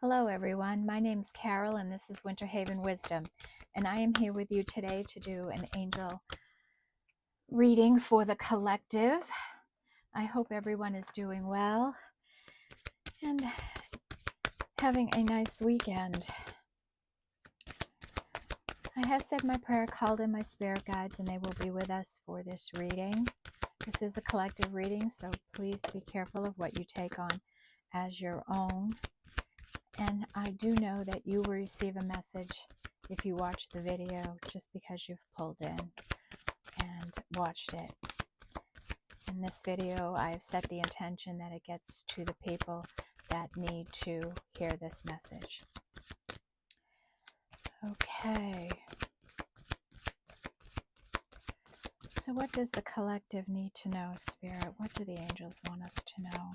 Hello everyone, my name's Carol and this is Winter Haven Wisdom, and I am here with you today to do an angel reading for the collective. I hope everyone is doing well and having a nice weekend. I have said my prayer, called in my spirit guides, and they will be with us for this reading. This is a collective reading, so please be careful of what you take on as your own. And I do know that you will receive a message if you watch the video just because you've pulled in and watched it. In this video, I have set the intention that it gets to the people that need to hear this message. Okay. So what does the collective need to know, Spirit? What do the angels want us to know?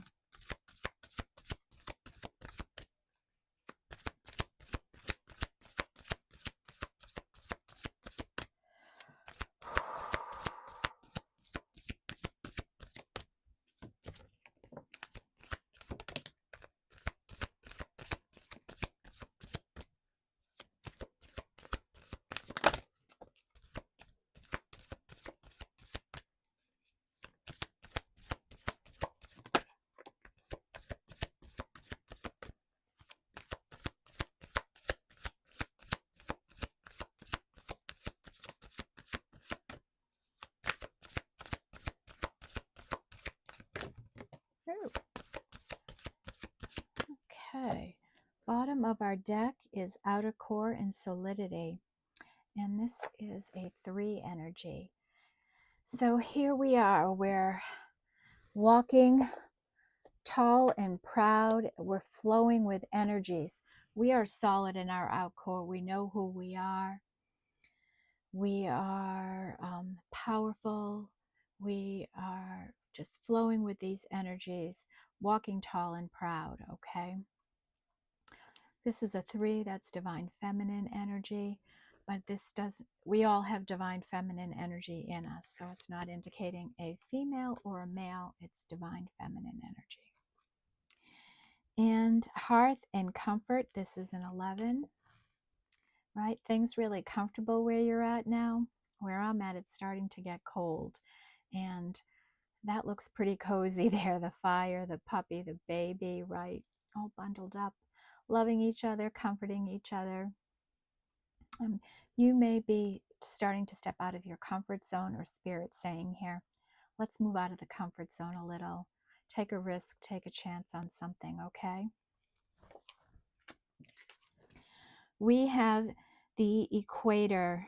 Okay, bottom of our deck is outer core and solidity, and this is a 3 energy. So here we are, we're walking tall and proud, we're flowing with energies. We are solid in our out core, we know who we are powerful, we are just flowing with these energies, walking tall and proud, okay? This is a 3, that's divine feminine energy, but we all have divine feminine energy in us, so it's not indicating a female or a male, it's divine feminine energy. And hearth and comfort, this is an 11, right? Things really comfortable where you're at now. Where I'm at, it's starting to get cold, and that looks pretty cozy there. The fire, the puppy, the baby, right? All bundled up, loving each other, comforting each other. You may be starting to step out of your comfort zone, or Spirit saying here, let's move out of the comfort zone a little. Take a risk, take a chance on something, okay? We have the equator,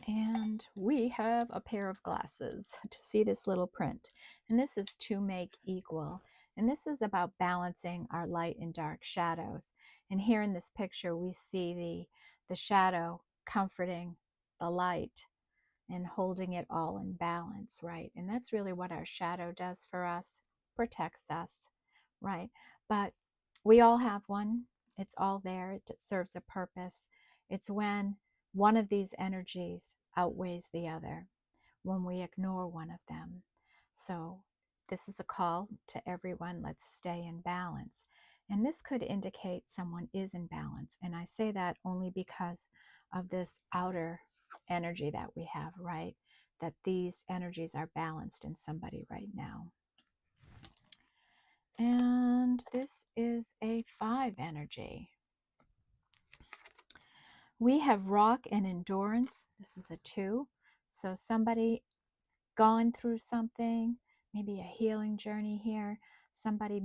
and we have a pair of glasses to see this little print. And this is to make equal. And this is about balancing our light and dark shadows. And here in this picture, we see the shadow comforting the light and holding it all in balance, right? And that's really what our shadow does for us, protects us, right? But we all have one. It's all there. It serves a purpose. It's when one of these energies outweighs the other, when we ignore one of them. So this is a call to everyone, let's stay in balance. And this could indicate someone is in balance. And I say that only because of this outer energy that we have, right? That these energies are balanced in somebody right now. And this is a 5 energy. We have rock and endurance. This is a 2. So somebody gone through something, maybe a healing journey here, somebody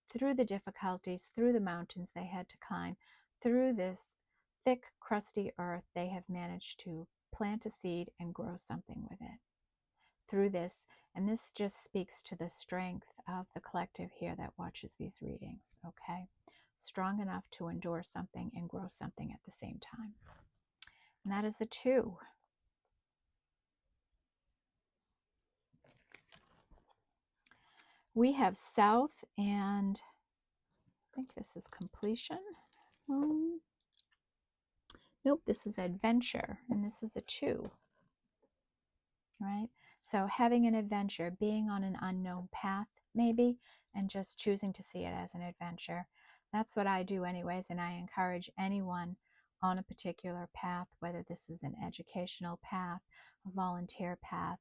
through the difficulties, through the mountains they had to climb, through this thick, crusty earth, they have managed to plant a seed and grow something with it. Through this, and this just speaks to the strength of the collective here that watches these readings, okay? Strong enough to endure something and grow something at the same time. And that is a 2. We have south, and I think this is completion. Nope, this is adventure, and this is a 2, right? So having an adventure, being on an unknown path, maybe, and just choosing to see it as an adventure. That's what I do anyways, and I encourage anyone on a particular path, whether this is an educational path, a volunteer path,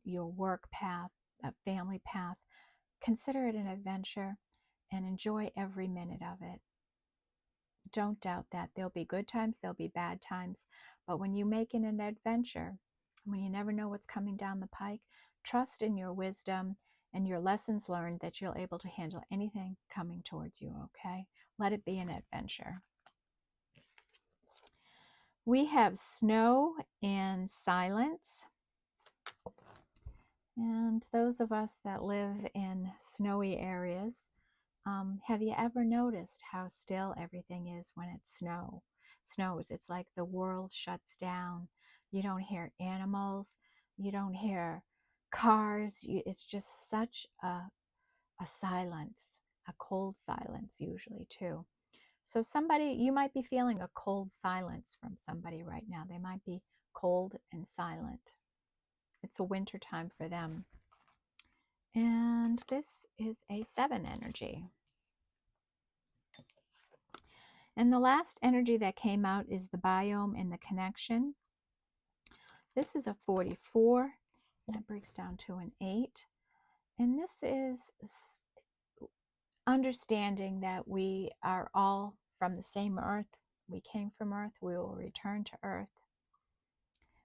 your work path, a family path, consider it an adventure and enjoy every minute of it. Don't doubt that. There'll be good times, there'll be bad times, but when you make it an adventure, when you never know what's coming down the pike, trust in your wisdom and your lessons learned that you're able to handle anything coming towards you, okay? Let it be an adventure. We have snow and silence. And those of us that live in snowy areas, have you ever noticed how still everything is when it snows? It's like the world shuts down. You don't hear animals. You don't hear cars. It's just such a silence, a cold silence usually too. So you might be feeling a cold silence from somebody right now. They might be cold and silent. It's a winter time for them. And this is a 7 energy. And the last energy that came out is the biome and the connection. This is a 44. That breaks down to an 8. And this is understanding that we are all from the same earth. We came from earth. We will return to earth.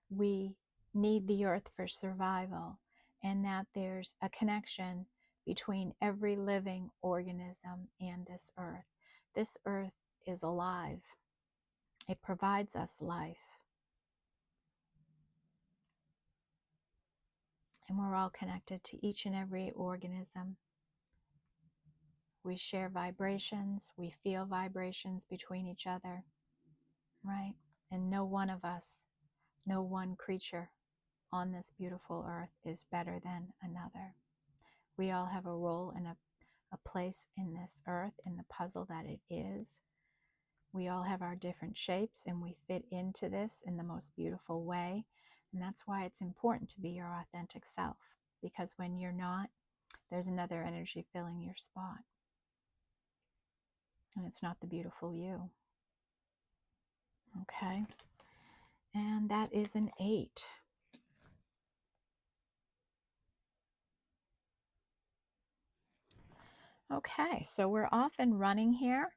We need the earth for survival, and that there's a connection between every living organism and this earth. This earth is alive. It provides us life. And we're all connected to each and every organism. We share vibrations. We feel vibrations between each other, right? And no one of us, no one creature on this beautiful earth is better than another. We all have a role and a place in this earth, in the puzzle that it is. We all have our different shapes, and we fit into this in the most beautiful way. And that's why it's important to be your authentic self, because when you're not, there's another energy filling your spot. And it's not the beautiful you. Okay? And that is an 8. Okay, so we're off and running here.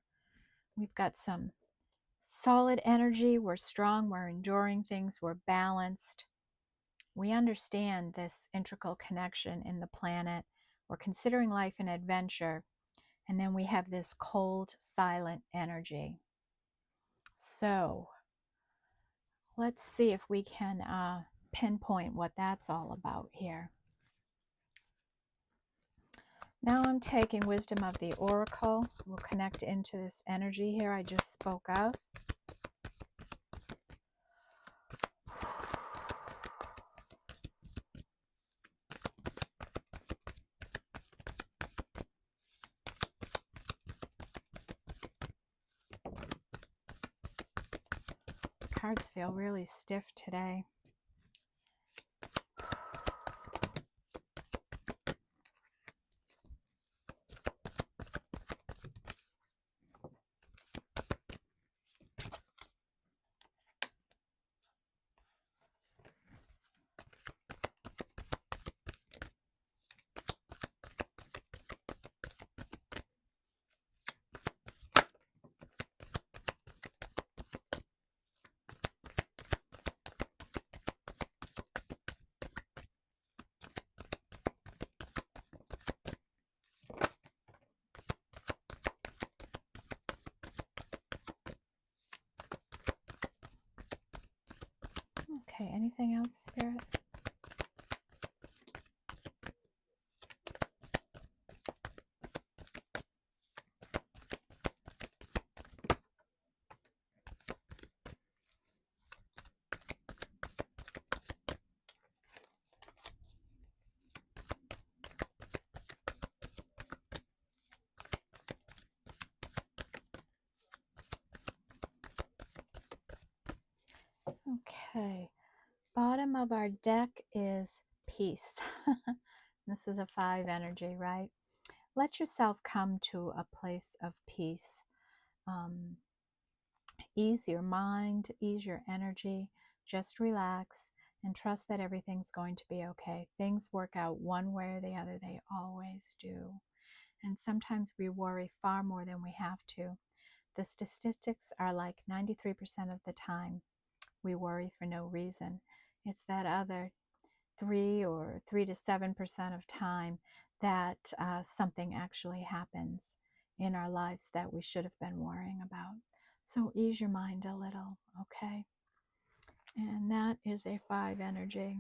We've got some solid energy. We're strong. We're enduring things. We're balanced. We understand this integral connection in the planet. We're considering life an adventure. And then we have this cold, silent energy. So let's see if we can pinpoint what that's all about here. Now I'm taking Wisdom of the Oracle. We'll connect into this energy here I just spoke of. Cards feel really stiff today. Okay, anything else, Spirit? Okay, bottom of our deck is peace. This is a 5 energy, right? Let yourself come to a place of peace. Um, Ease your mind, ease your energy, just relax and trust that everything's going to be okay. Things work out one way or the other, they always do. And sometimes we worry far more than we have to. The statistics are like 93% of the time we worry for no reason. It's that other 3 to 7% of time that something actually happens in our lives that we should have been worrying about. So ease your mind a little, okay? And that is a 5 energy.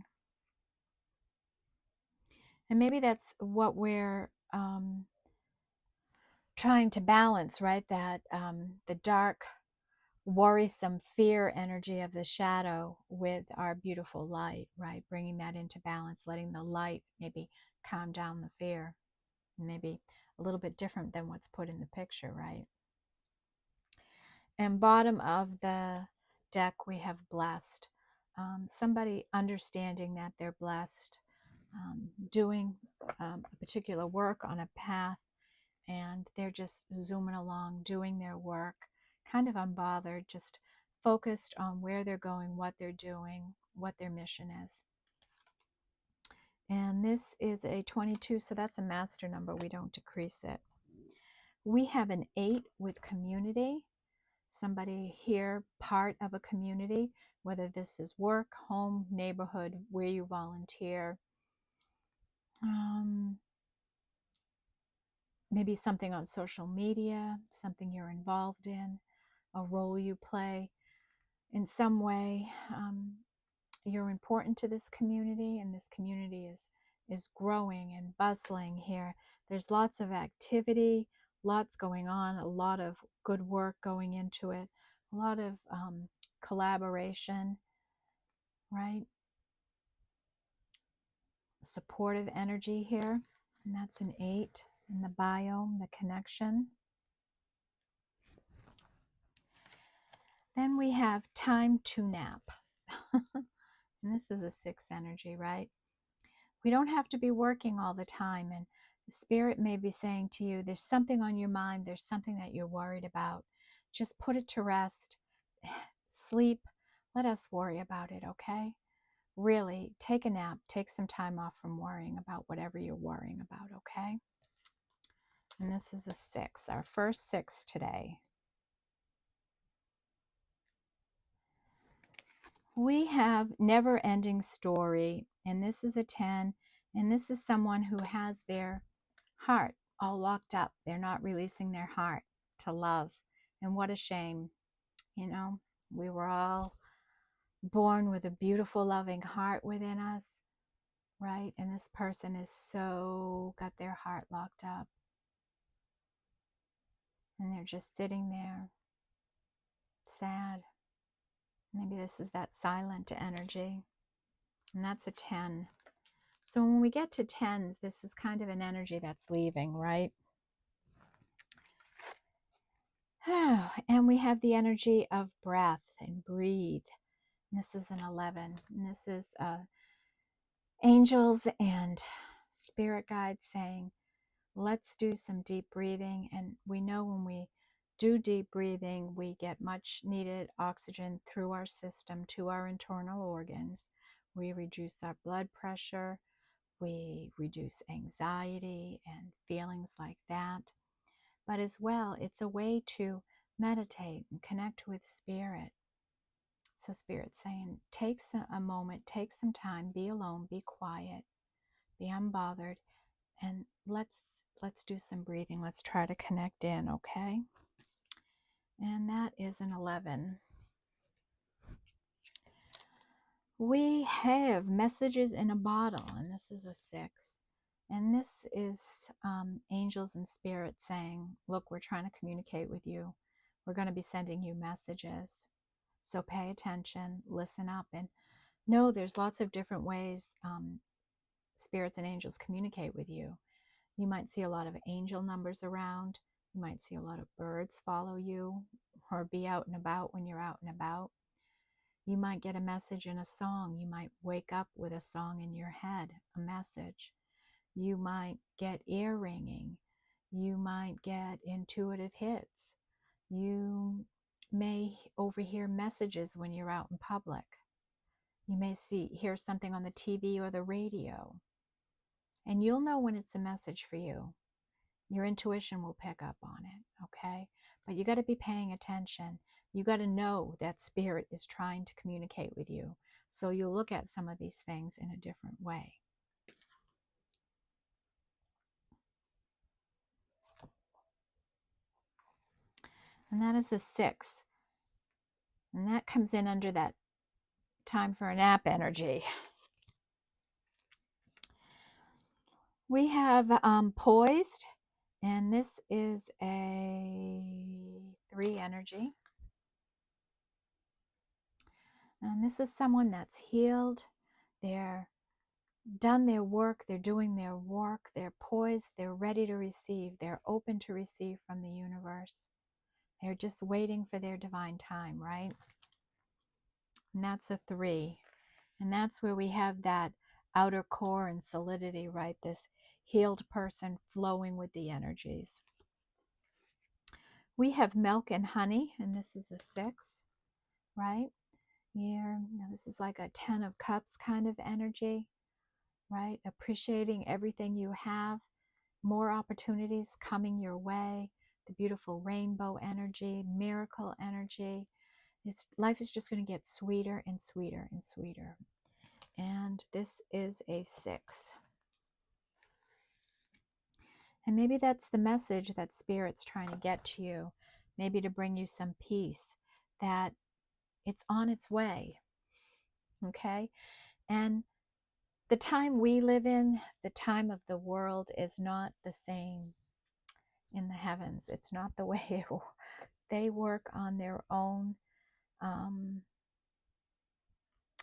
And maybe that's what we're trying to balance, right? That the dark, worrisome fear energy of the shadow with our beautiful light, right? Bringing that into balance, letting the light maybe calm down the fear. Maybe a little bit different than what's put in the picture, right? And bottom of the deck, we have blessed. Somebody understanding that they're blessed, doing a particular work on a path, and they're just zooming along, doing their work, kind of unbothered, just focused on where they're going, what they're doing, what their mission is. And this is a 22, so that's a master number. We don't decrease it. We have an 8 with community. Somebody here, part of a community, whether this is work, home, neighborhood, where you volunteer. Maybe something on social media, something you're involved in, a role you play in some way. You're important to this community, and this community is growing and bustling here. There's lots of activity, lots going on, a lot of good work going into it, a lot of collaboration, right? Supportive energy here, and that's an 8 in the biome, the connection. Then we have time to nap. And this is a 6 energy, right? We don't have to be working all the time, and the spirit may be saying to you, there's something on your mind, there's something that you're worried about. Just put it to rest, sleep, let us worry about it, okay? Really, take a nap, take some time off from worrying about whatever you're worrying about, okay? And this is a 6, our first 6 today. We have never-ending story, and this is a 10, and this is someone who has their heart all locked up. They're not releasing their heart to love. And what a shame. You know, we were all born with a beautiful, loving heart within us, right? And this person is so got their heart locked up. And they're just sitting there, sad. Maybe this is that silent energy. And that's a 10. So when we get to 10s, this is kind of an energy that's leaving, right? And we have the energy of breath and breathe. And this is an 11. And this is angels and spirit guides saying, let's do some deep breathing. And we know when we do deep breathing, we get much needed oxygen through our system to our internal organs. We reduce our blood pressure. We reduce anxiety and feelings like that. But as well, it's a way to meditate and connect with spirit. So Spirit's saying, take a moment, take some time, be alone, be quiet, be unbothered, and let's do some breathing. Let's try to connect in, okay? And that is an 11. We have messages in a bottle, and this is a 6. And this is angels and spirits saying, look, we're trying to communicate with you. We're going to be sending you messages. So pay attention, listen up, and know there's lots of different ways spirits and angels communicate with you. You might see a lot of angel numbers around. You might see a lot of birds follow you or be out and about when you're out and about. You might get a message in a song. You might wake up with a song in your head, a message. You might get ear ringing. You might get intuitive hits. You may overhear messages when you're out in public. You may hear something on the TV or the radio. And you'll know when it's a message for you. Your intuition will pick up on it, okay? But you got to be paying attention. You got to know that spirit is trying to communicate with you. So you'll look at some of these things in a different way. And that is a 6. And that comes in under that time for a nap energy. We have poised, and this is a 3 energy. And this is someone that's healed. They're done their work. They're doing their work. They're poised. They're ready to receive. They're open to receive from the universe. They're just waiting for their divine time, right? And that's a 3. And that's where we have that outer core and solidity, right? This healed person flowing with the energies. We have milk and honey, and this is a 6, right? Here, now this is like a 10 of cups kind of energy, right? Appreciating everything you have, more opportunities coming your way, the beautiful rainbow energy, miracle energy. Life is just going to get sweeter and sweeter and sweeter. And this is a 6. And maybe that's the message that Spirit's trying to get to you, maybe to bring you some peace, that it's on its way, okay? And the time we live in, the time of the world, is not the same in the heavens. It's not the way they work on their own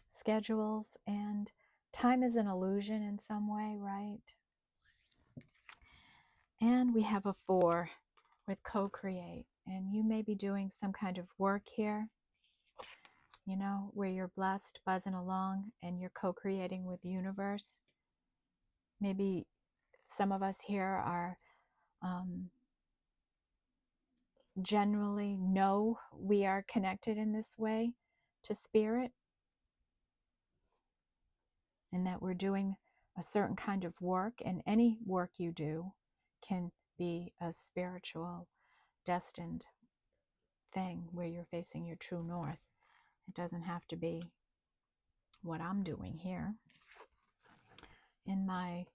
schedules, and time is an illusion in some way, right? And we have a 4 with co-create, and you may be doing some kind of work here, you know, where you're blessed, buzzing along, and you're co-creating with the universe. Maybe some of us here are generally know we are connected in this way to spirit, and that we're doing a certain kind of work, and any work you do can be a spiritual destined thing where you're facing your true north. It doesn't have to be what I'm doing here. In my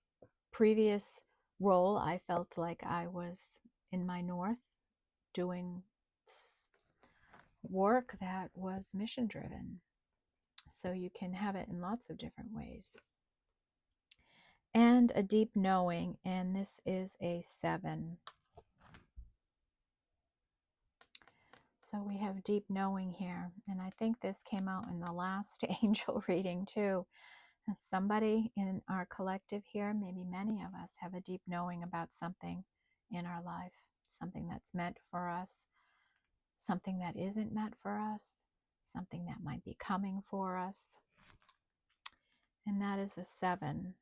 previous role, I felt like I was in my north doing work that was mission driven. So you can have it in lots of different ways. And a deep knowing, and this is a 7. So we have deep knowing here, and I think this came out in the last angel reading too. Somebody in our collective here, maybe many of us, have a deep knowing about something in our life, something that's meant for us, something that isn't meant for us, something that might be coming for us. And that is a 7.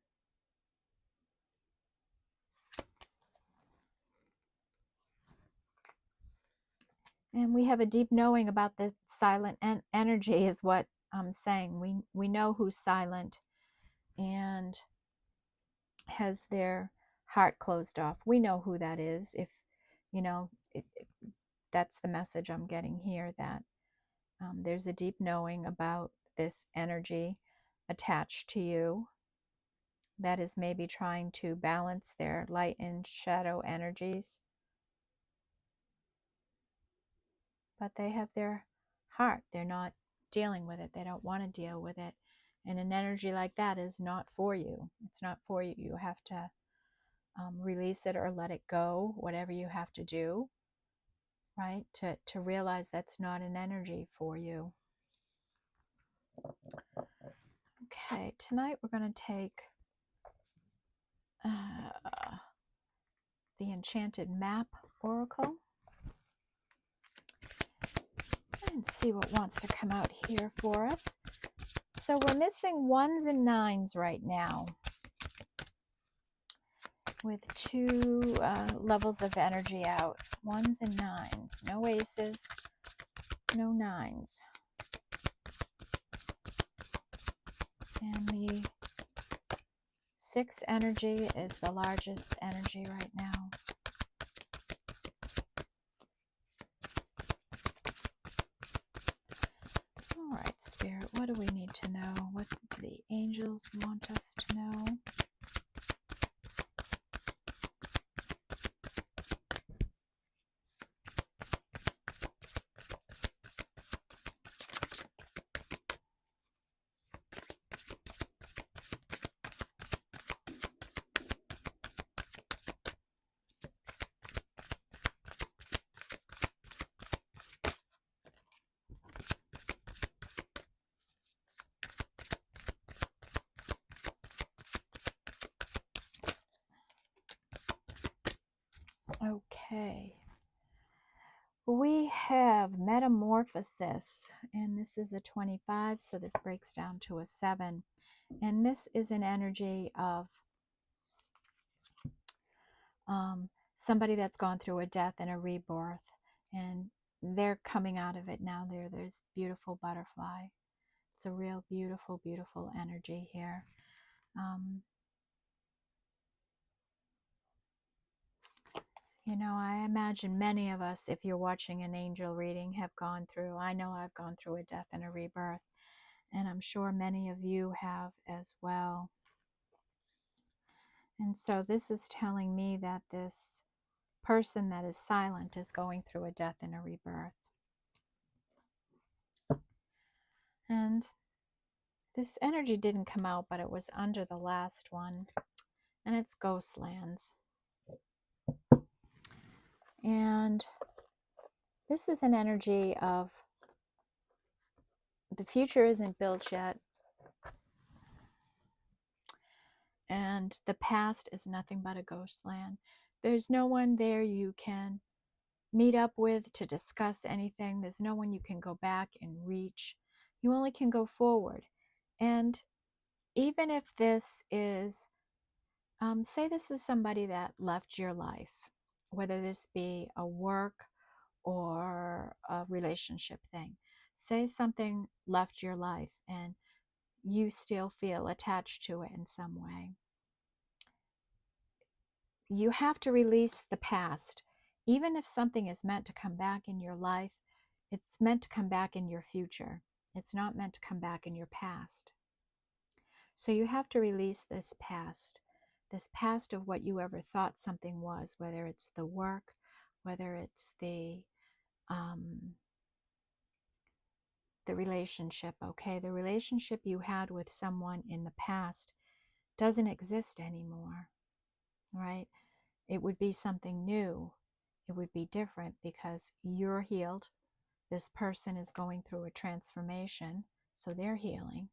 And we have a deep knowing about the silent energy is what I'm saying. We know who's silent and has their heart closed off. We know who that is. If, you know, that's the message I'm getting here, that there's a deep knowing about this energy attached to you that is maybe trying to balance their light and shadow energies. But they have their heart. They're not dealing with it. They don't want to deal with it. And an energy like that is not for you. It's not for you. You have to release it or let it go, whatever you have to do, right? To realize that's not an energy for you. Okay, tonight we're going to take the Enchanted Map Oracle and see what wants to come out here for us. So we're missing 1s and 9s right now. with two levels of energy out, 1s and 9s, no aces, no 9s. And the 6 energy is the largest energy right now. All right, Spirit, what do we need to know? What do the angels want us to know? Okay. We have metamorphosis, and this is a 25, so this breaks down to a 7. And this is an energy of somebody that's gone through a death and a rebirth, and they're coming out of it now. There's beautiful butterfly. It's a real beautiful, beautiful energy here. You know, I imagine many of us, if you're watching an angel reading, have gone through, I know I've gone through a death and a rebirth, and I'm sure many of you have as well. And so this is telling me that this person that is silent is going through a death and a rebirth. And this energy didn't come out, but it was under the last one, and it's Ghostlands. And this is an energy of the future isn't built yet, and the past is nothing but a ghost land. There's no one there you can meet up with to discuss anything. There's no one you can go back and reach. You only can go forward. And even if this is, say this is somebody that left your life, whether this be a work or a relationship thing. Say something left your life and you still feel attached to it in some way. You have to release the past. Even if something is meant to come back in your life, it's meant to come back in your future. It's not meant to come back in your past. So you have to release this past of what you ever thought something was, whether it's the work, whether it's the relationship, okay? The relationship you had with someone in the past doesn't exist anymore, right? It would be something new. It would be different because you're healed. This person is going through a transformation, so they're healing.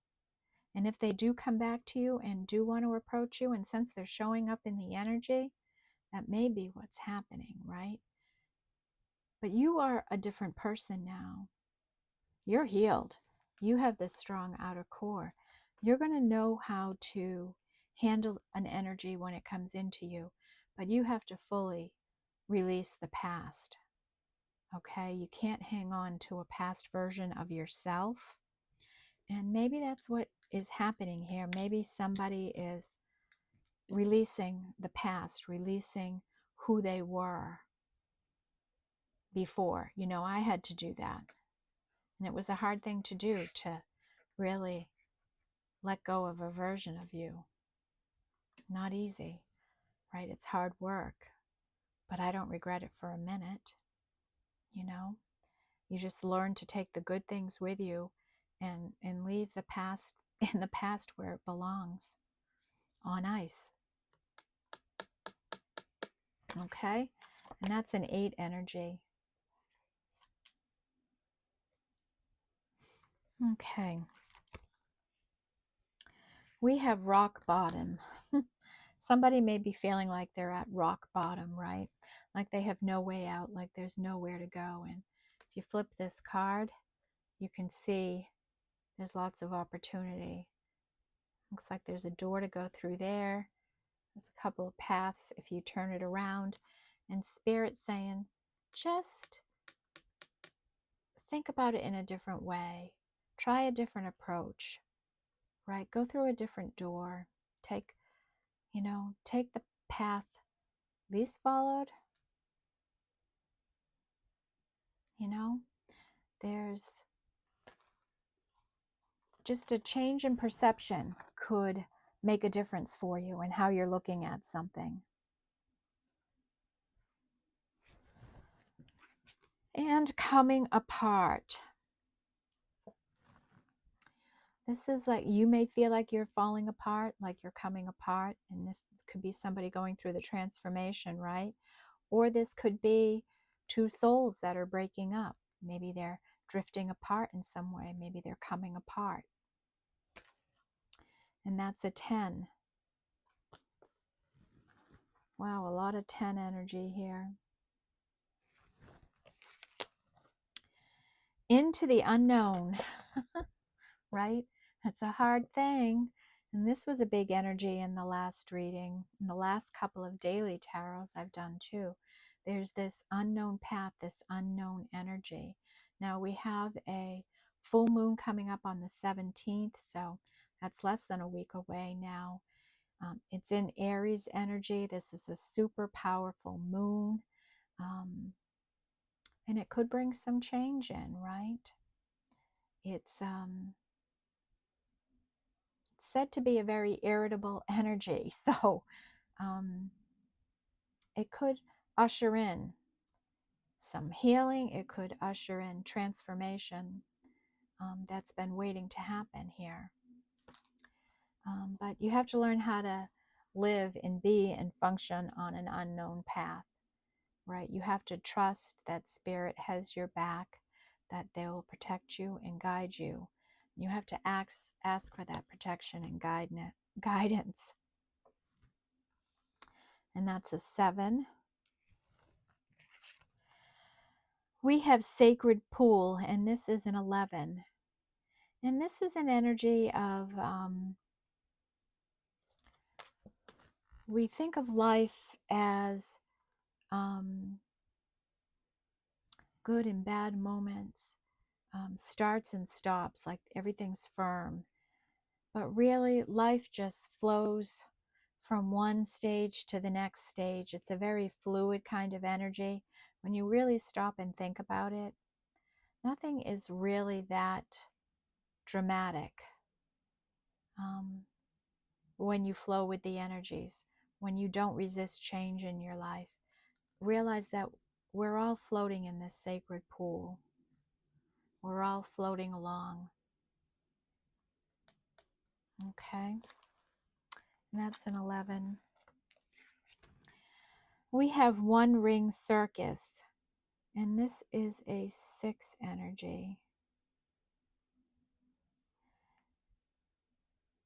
And if they do come back to you and do want to approach you, and since they're showing up in the energy, that may be what's happening, right? But you are a different person now. You're healed. You have this strong outer core. You're going to know how to handle an energy when it comes into you, but you have to fully release the past. Okay? You can't hang on to a past version of yourself. And maybe that's what is happening here. Maybe somebody is releasing the past, releasing who they were before. You know, I had to do that. And it was a hard thing to do, to really let go of a version of you. Not easy, right? It's hard work, but I don't regret it for a minute. You know, you just learn to take the good things with you and leave the past in the past where it belongs, on ice. Okay? And that's an 8 energy. Okay. We have rock bottom. Somebody may be feeling like they're at rock bottom, right? Like they have no way out, like there's nowhere to go. And if you flip this card, you can see there's lots of opportunity. Looks like there's a door to go through there. There's a couple of paths if you turn it around. And Spirit saying, just think about it in a different way. Try a different approach, right? Go through a different door. Take the path least followed. There's just a change in perception could make a difference for you in how you're looking at something. And coming apart. This is like, you may feel like you're falling apart, like you're coming apart, and this could be somebody going through the transformation, right? Or this could be two souls that are breaking up. Maybe they're drifting apart in some way. Maybe they're coming apart. And that's a 10. Wow, a lot of 10 energy here. Into the unknown, right? That's a hard thing. And this was a big energy in the last reading. In the last couple of daily tarots I've done too. There's this unknown path, this unknown energy. Now we have a full moon coming up on the 17th, so that's less than a week away now. It's in Aries energy. This is a super powerful moon. And it could bring some change in, right? It's said to be a very irritable energy, so it could usher in some healing. It could usher in transformation that's been waiting to happen here. But you have to learn how to live and be and function on an unknown path, right? You have to trust that Spirit has your back, that they will protect you and guide you. You have to ask for that protection and guidance. And that's a 7. We have Sacred Pool, and this is an 11. And this is an energy of, we think of life as good and bad moments, starts and stops, like everything's firm. But really, life just flows from one stage to the next stage. It's a very fluid kind of energy. When you really stop and think about it, nothing is really that dramatic when you flow with the energies, when you don't resist change in your life. Realize that we're all floating in this sacred pool. We're all floating along. Okay, and that's an 11. We have One Ring Circus, and this is a 6 energy.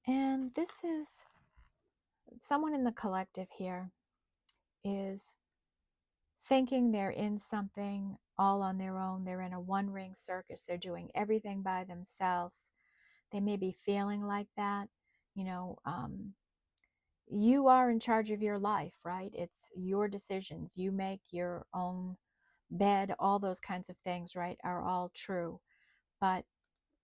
And this is someone in the collective here is thinking they're in something all on their own. They're in a one-ring circus. They're doing everything by themselves. They may be feeling like that. You are in charge of your life, right? It's your decisions. You make your own bed. All those kinds of things, right, are all true. But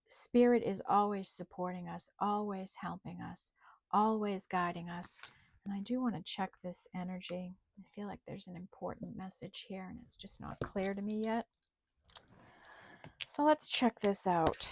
Spirit is always supporting us, always helping us, always guiding us. And I do want to check this energy. I feel like there's an important message here and it's just not clear to me yet. So let's check this out.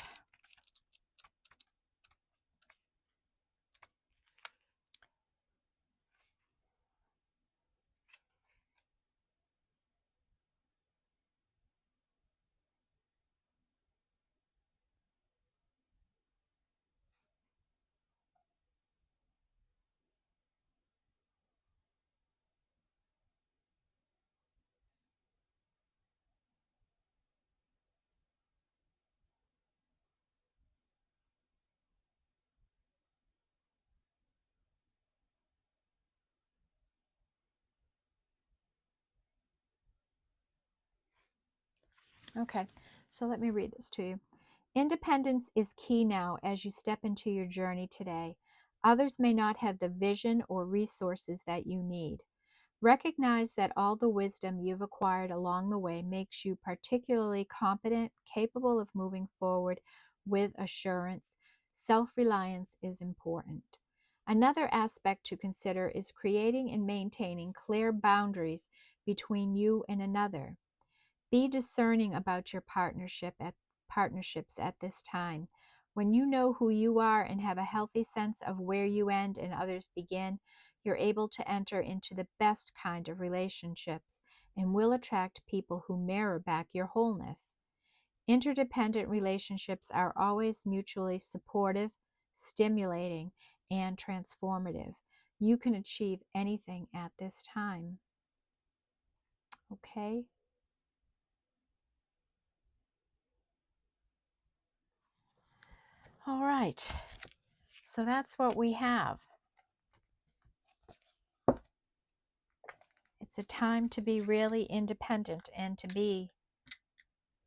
Okay, so let me read this to you. Independence is key now as you step into your journey today. Others may not have the vision or resources that you need. Recognize that all the wisdom you've acquired along the way makes you particularly competent, capable of moving forward with assurance. Self-reliance is important. Another aspect to consider is creating and maintaining clear boundaries between you and another. Be discerning about your partnerships at this time. When you know who you are and have a healthy sense of where you end and others begin, you're able to enter into the best kind of relationships and will attract people who mirror back your wholeness. Interdependent relationships are always mutually supportive, stimulating, and transformative. You can achieve anything at this time. Okay? All right. So that's what we have. It's a time to be really independent and to be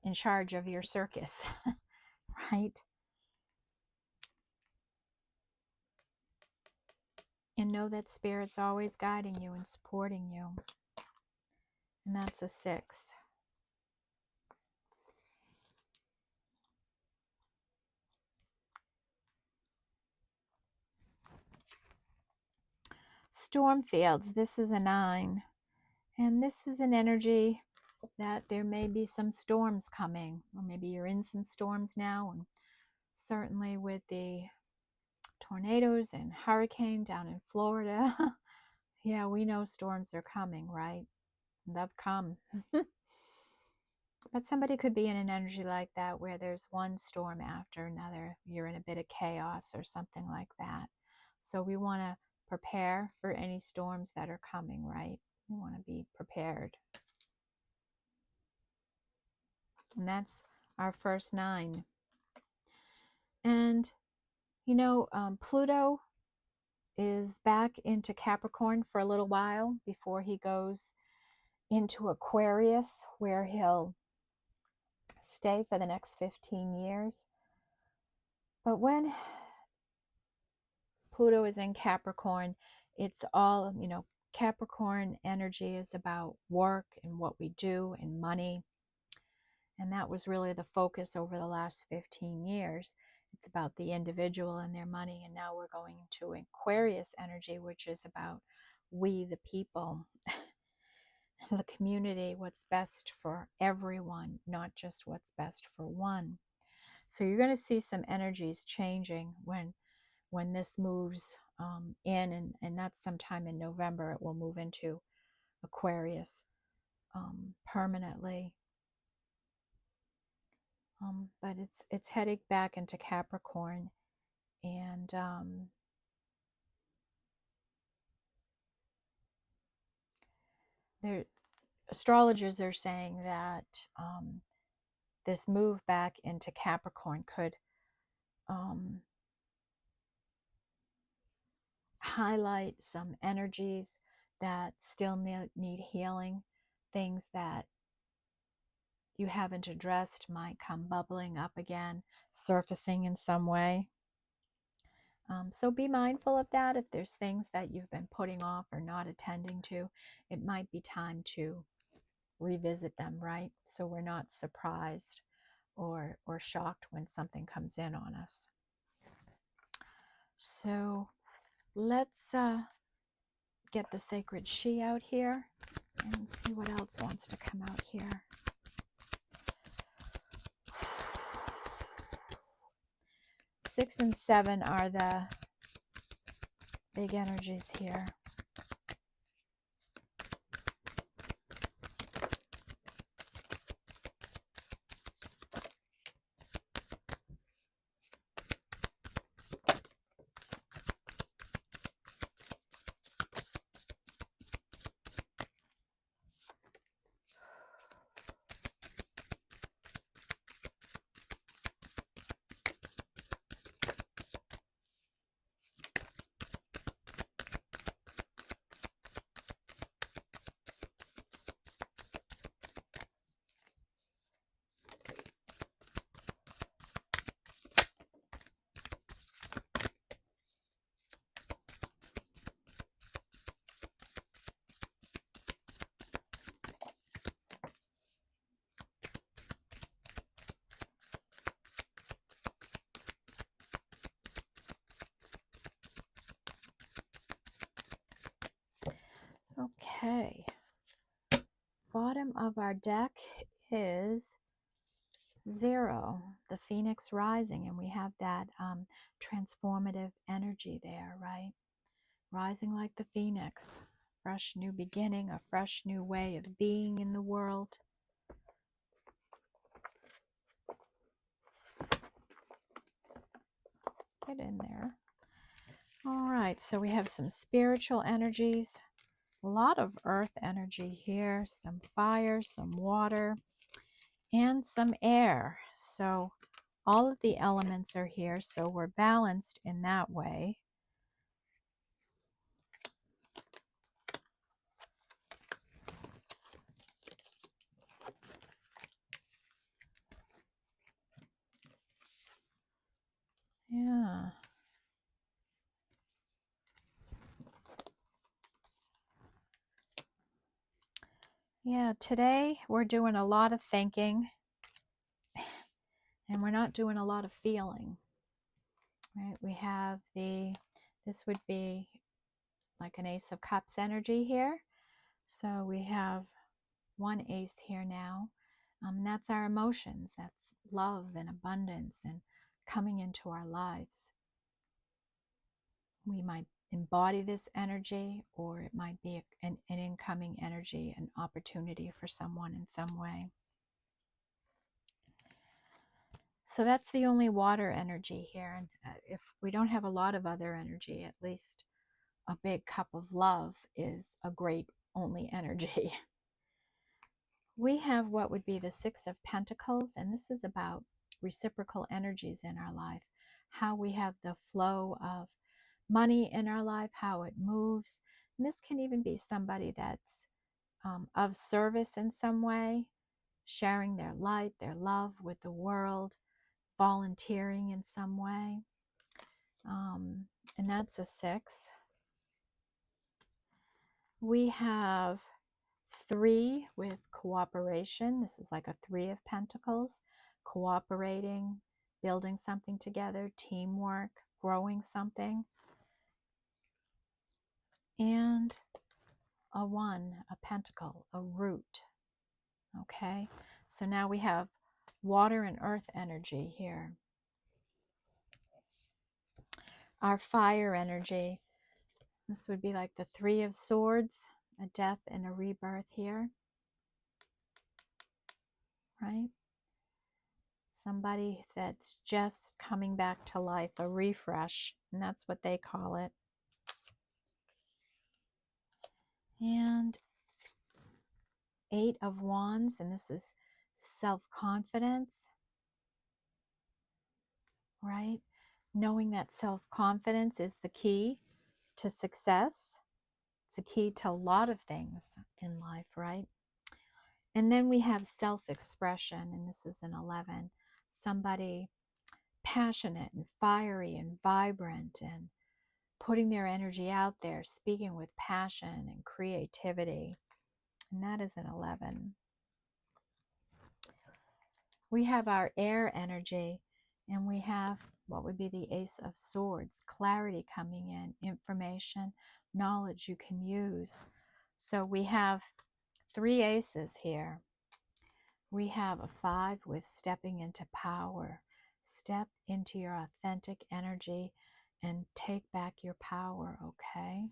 in charge of your circus, right? And know that Spirit's always guiding you and supporting you. And that's a 6. Storm fields, this is a 9. And this is an energy that there may be some storms coming, or maybe you're in some storms now, and certainly with the tornadoes and hurricane down in Florida. Yeah, we know storms are coming, right? They've come. But somebody could be in an energy like that where there's one storm after another. You're in a bit of chaos or something like that. So we want to prepare for any storms that are coming, right? We want to be prepared. And that's our first 9. And, Pluto is back into Capricorn for a little while before he goes into Aquarius, where he'll stay for the next 15 years. But when Pluto is in Capricorn, it's all, Capricorn energy is about work and what we do and money. And that was really the focus over the last 15 years. It's about the individual and their money. And now we're going into Aquarius energy, which is about we, the people, the community, what's best for everyone, not just what's best for one. So you're going to see some energies changing when this moves in, and that's sometime in November. It will move into Aquarius permanently. But it's heading back into Capricorn, and astrologers are saying that this move back into Capricorn could highlight some energies that still need healing. Things that you haven't addressed might come bubbling up again, surfacing in some way. So be mindful of that. If there's things that you've been putting off or not attending to, it might be time to revisit them, right? So we're not surprised or shocked when something comes in on us. So let's get the sacred she out here and see what else wants to come out here. Six and 7 are the big energies here. bottom of our deck is 0, the Phoenix rising, and we have that transformative energy there, right? Rising like the Phoenix, fresh new beginning, a fresh new way of being in the world. Get in there. All right, so we have some spiritual energies, a lot of earth energy here, some fire, some water, and some air. So all of the elements are here, so we're balanced in that way. Yeah. Yeah, today we're doing a lot of thinking and we're not doing a lot of feeling, right? We have this would be like an Ace of Cups energy here. So we have one ace here now. That's our emotions. That's love and abundance and coming into our lives. We might embody this energy, or it might be an incoming energy, an opportunity for someone in some way. So that's the only water energy here. And if we don't have a lot of other energy, at least a big cup of love is a great only energy. We have what would be the Six of Pentacles, and this is about reciprocal energies in our life, how we have the flow of money in our life, how it moves. And this can even be somebody that's of service in some way, sharing their light, their love with the world, volunteering in some way. And that's a 6. We have 3 with cooperation. This is like a 3 of Pentacles, cooperating, building something together, teamwork, growing something. And a 1, a pentacle, a root. Okay, so now we have water and earth energy here. Our fire energy, this would be like the 3 of Swords, a death and a rebirth here, right? Somebody that's just coming back to life, a refresh, and that's what they call it. And 8 of Wands, and this is self-confidence, right? Knowing that self-confidence is the key to success. It's a key to a lot of things in life, right? And then we have self-expression, and this is an 11. Somebody passionate and fiery and vibrant and putting their energy out there, speaking with passion and creativity. And that is an 11. We have our air energy, and we have what would be the Ace of Swords, clarity coming in, information, knowledge you can use. So we have 3 aces here. We have a 5 with stepping into power. Step into your authentic energy and take back your power, okay?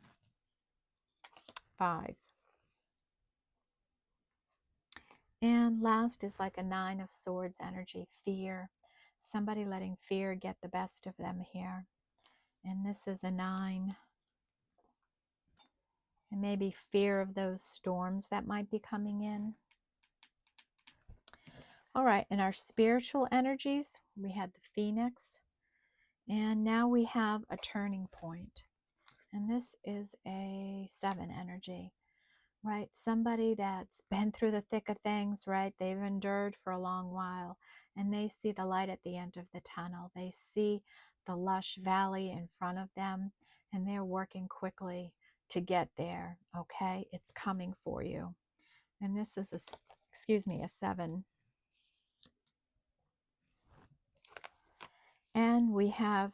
5. And last is like a 9 of Swords energy, fear. Somebody letting fear get the best of them here. And this is a 9. And maybe fear of those storms that might be coming in. All right, and our spiritual energies, we had the Phoenix. And now we have a turning point. And this is a 7 energy, right? Somebody that's been through the thick of things, right? They've endured for a long while, and they see the light at the end of the tunnel. They see the lush valley in front of them, and they're working quickly to get there, okay? It's coming for you. And this is a 7. And we have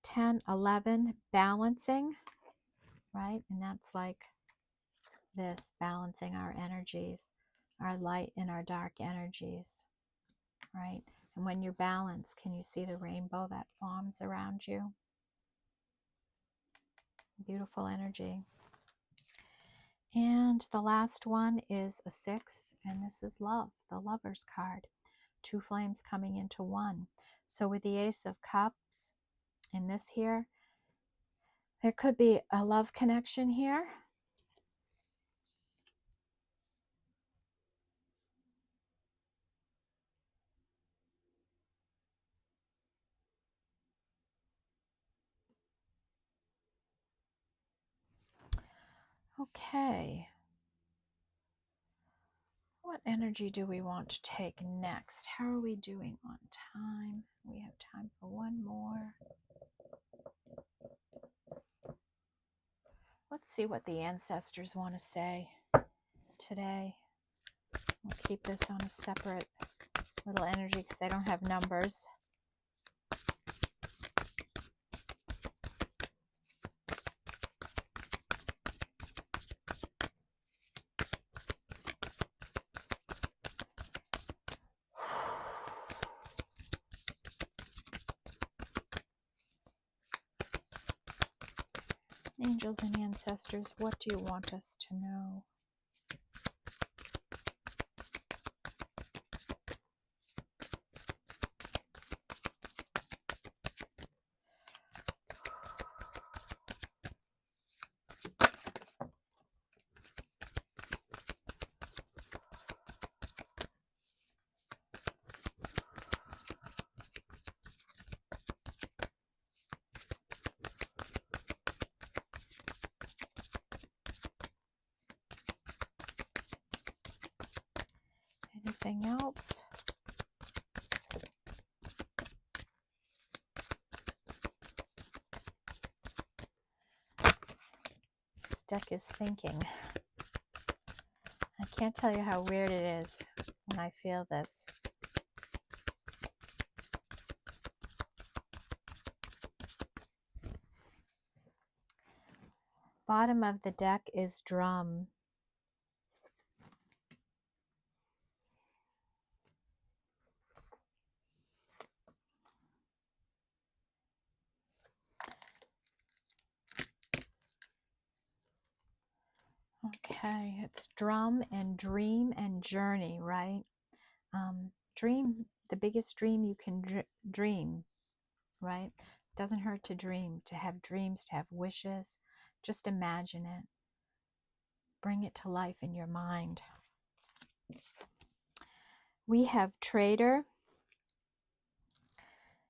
10, 11, balancing, right? And that's like this balancing our energies, our light and our dark energies, right? And when you're balanced, can you see the rainbow that forms around you? Beautiful energy. And the last one is a 6, and this is love, the Lover's card. 2 flames coming into one. So with the Ace of Cups in this here, there could be a love connection here. Okay. What energy do we want to take next? How are we doing on time? We have time for one more. Let's see what the ancestors want to say today. We'll keep this on a separate little energy because I don't have numbers. Angels and ancestors, what do you want us to know? Anything else? This deck is thinking. I can't tell you how weird it is when I feel this. Bottom of the deck is drum. Okay, it's drum and dream and journey, right? Dream, the biggest dream you can dream, right? It doesn't hurt to dream, to have dreams, to have wishes. Just imagine it. Bring it to life in your mind. We have trader.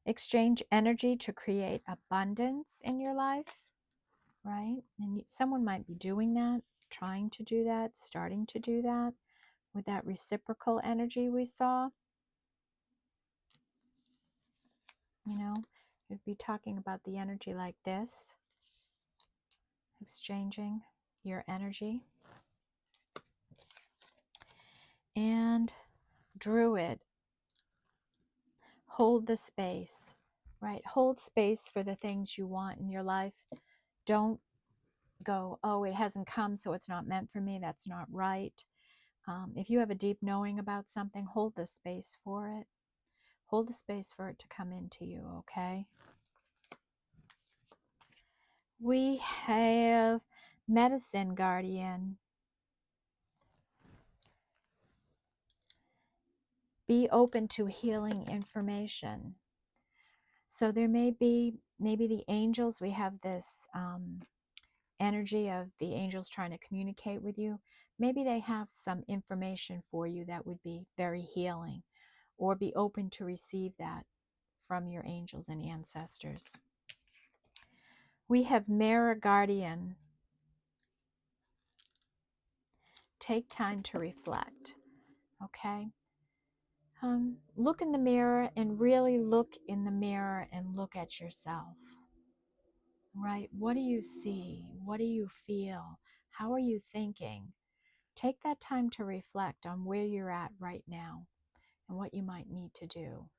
Exchange energy to create abundance in your life, right? And someone might be doing that, trying to do that, starting to do that with that reciprocal energy we saw. You know, you'd be talking about the energy like this, exchanging your energy. And Druid, hold the space, right? Hold space for the things you want in your life. Don't go, oh, it hasn't come, so it's not meant for me. That's not right. If you have a deep knowing about something, hold the space for it. Hold the space for it to come into you, okay? We have Medicine Guardian. Be open to healing information. So there may be, maybe the angels, we have this energy of the angels trying to communicate with you. Maybe they have some information for you that would be very healing, or be open to receive that from your angels and ancestors. We have Mirror Guardian. Take time to reflect, okay? Look in the mirror and really look in the mirror and look at yourself, right? What do you see? What do you feel? How are you thinking? Take that time to reflect on where you're at right now and what you might need to do.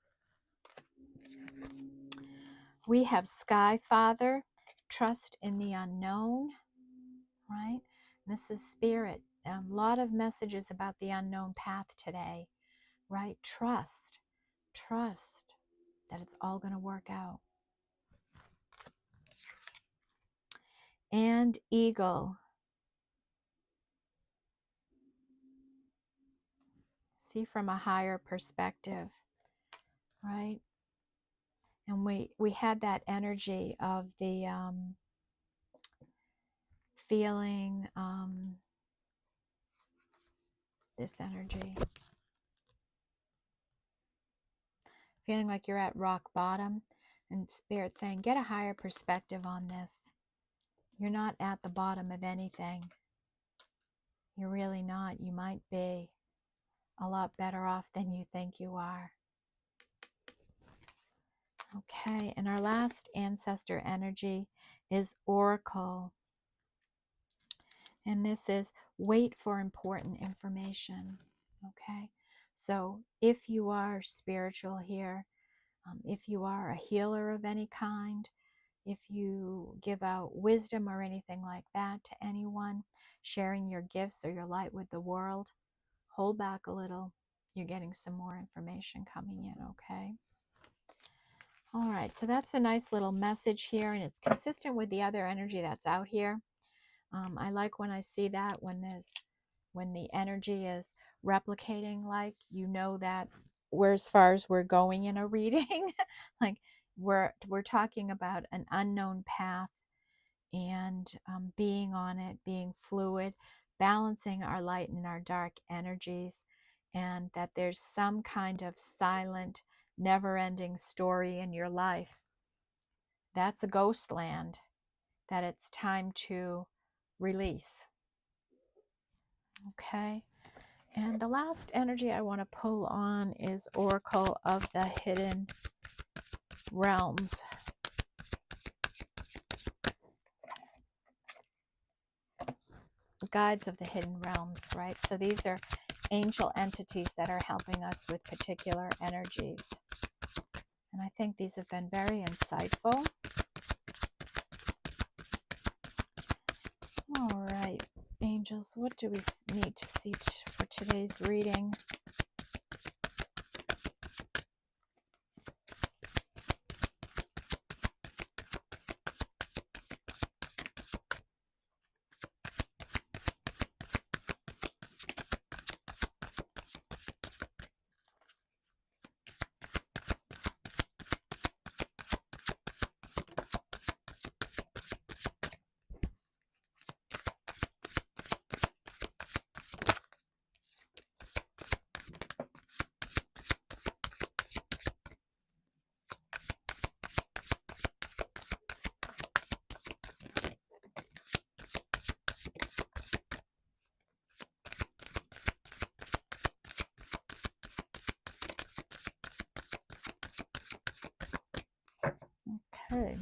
We have Sky Father, trust in the unknown, right? This is spirit. A lot of messages about the unknown path today, right? Trust that it's all going to work out. And eagle. See from a higher perspective, right? And we had that energy of the feeling, this energy, feeling like you're at rock bottom, and spirit saying, get a higher perspective on this. You're not at the bottom of anything. You're really not. You might be a lot better off than you think you are. Okay, and our last ancestor energy is Oracle. And this is wait for important information. Okay, so if you are spiritual here, if you are a healer of any kind, if you give out wisdom or anything like that to anyone, sharing your gifts or your light with the world, hold back a little. You're getting some more information coming in, okay? All right, so that's a nice little message here, and it's consistent with the other energy that's out here. I like when I see that, when the energy is replicating, like, you know that we're, as far as we're going in a reading, like we're talking about an unknown path, and being on it, being fluid, balancing our light and our dark energies, and that there's some kind of silent, never-ending story in your life. That's a ghost land that it's time to release. Okay. And the last energy I want to pull on is Oracle of the Hidden Realms. Guides of the Hidden Realms, right? So these are angel entities that are helping us with particular energies. And I think these have been very insightful. All right, angels, what do we need to see for today's reading? Okay.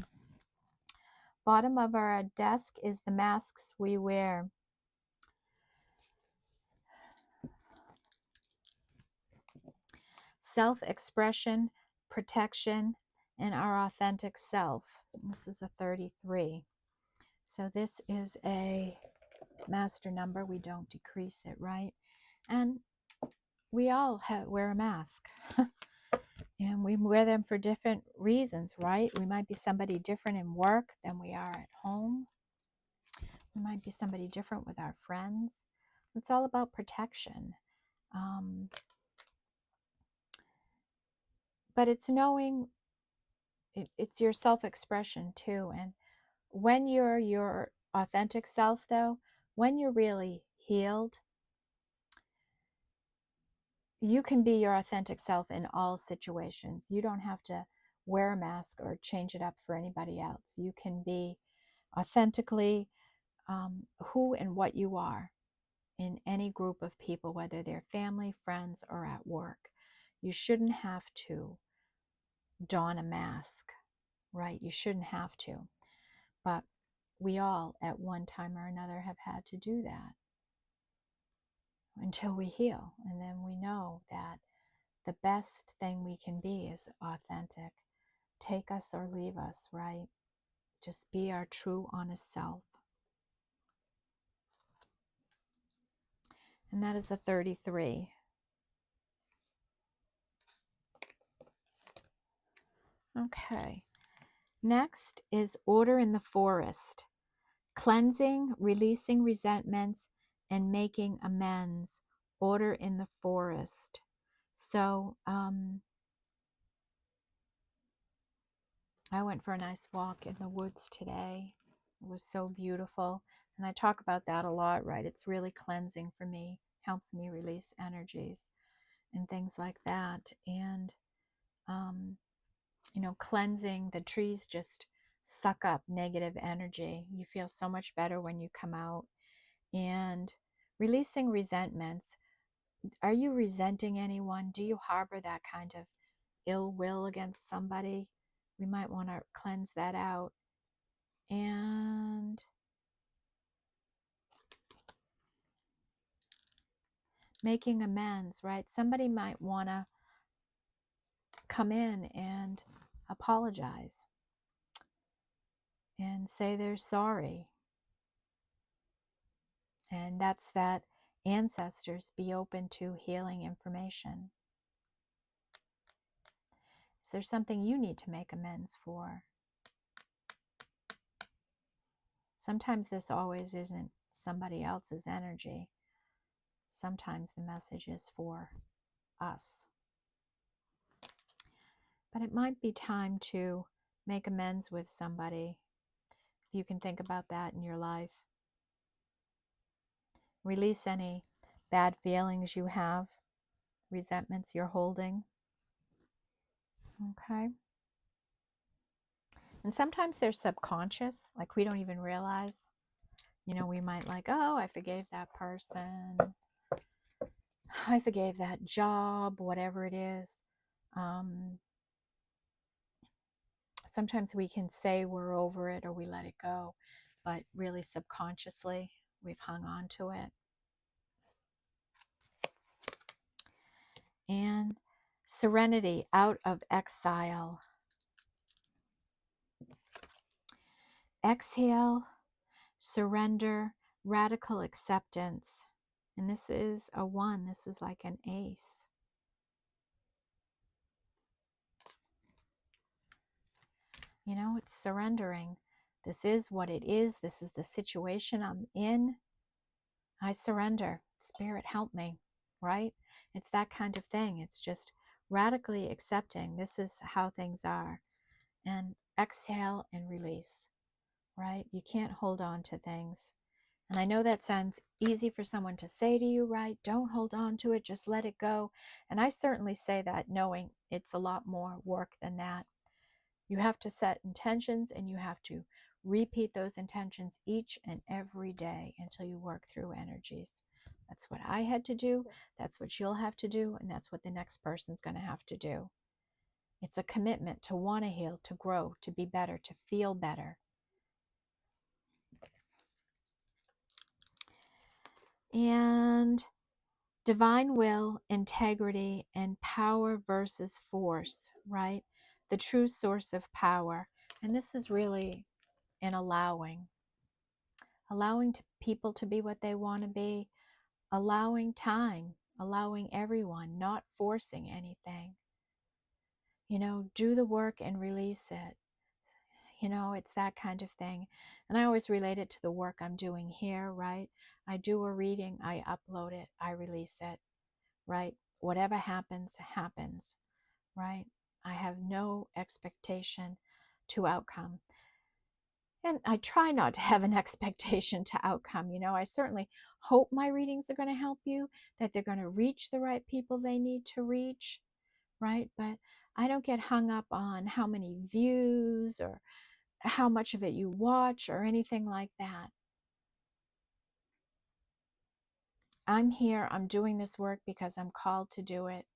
Bottom of our desk is the masks we wear. Self-expression, protection, and our authentic self. This is a 33. So this is a master number. We don't decrease it, right? And we all wear a mask. And we wear them for different reasons, right? We might be somebody different in work than we are at home. We might be somebody different with our friends. It's all about protection. But it's knowing, it's your self-expression too. And when you're your authentic self, though, when you're really healed, you can be your authentic self in all situations. You don't have to wear a mask or change it up for anybody else. You can be authentically who and what you are in any group of people, whether they're family, friends, or at work. You shouldn't have to don a mask, right? You shouldn't have to. But we all, at one time or another, have had to do that until we heal. And then we know that the best thing we can be is authentic. Take us or leave us, right? Just be our true, honest self. and that is a 33. Okay. Next is order in the forest. Cleansing, releasing resentments, and making amends. Order in the forest. So, I went for a nice walk in the woods today. It was so beautiful. And I talk about that a lot, right? It's really cleansing for me, helps me release energies and things like that. And, cleansing, the trees just suck up negative energy. You feel so much better when you come out. And releasing resentments. Are you resenting anyone? Do you harbor that kind of ill will against somebody? We might want to cleanse that out. And making amends, right? Somebody might want to come in and apologize and say they're sorry. And that's that ancestors be open to healing information. Is there something you need to make amends for? Sometimes this always isn't somebody else's energy. Sometimes the message is for us. But it might be time to make amends with somebody. If you can think about that in your life. Release any bad feelings you have, resentments you're holding. Okay? And sometimes they're subconscious, like we don't even realize. We might like, oh, I forgave that person. I forgave that job, whatever it is. Sometimes we can say we're over it or we let it go, but really subconsciously we've hung on to it. And serenity out of exile. Exhale, surrender, radical acceptance. And this is a 1. This is like an ace. It's surrendering. This is what it is. This is the situation I'm in. I surrender. Spirit, help me, right? It's that kind of thing. It's just radically accepting this is how things are. And exhale and release, right? You can't hold on to things. And I know that sounds easy for someone to say to you, right? Don't hold on to it, just let it go. And I certainly say that knowing it's a lot more work than that. You have to set intentions and you have to repeat those intentions each and every day until you work through energies. That's what I had to do. That's what you'll have to do. And that's what the next person's going to have to do. It's a commitment to want to heal, to grow, to be better, to feel better. And divine will, integrity, and power versus force, right? The true source of power. And this is really an allowing people to be what they want to be, allowing time, allowing everyone, not forcing anything. Do the work and release it. It's that kind of thing. And I always relate it to the work I'm doing here, right? I do a reading, I upload it, I release it, right? Whatever happens, happens, right? I have no expectation to outcome. And I try not to have an expectation to outcome. I certainly hope my readings are going to help you, that they're going to reach the right people they need to reach, right? But I don't get hung up on how many views or how much of it you watch or anything like that. I'm here, I'm doing this work because I'm called to do it.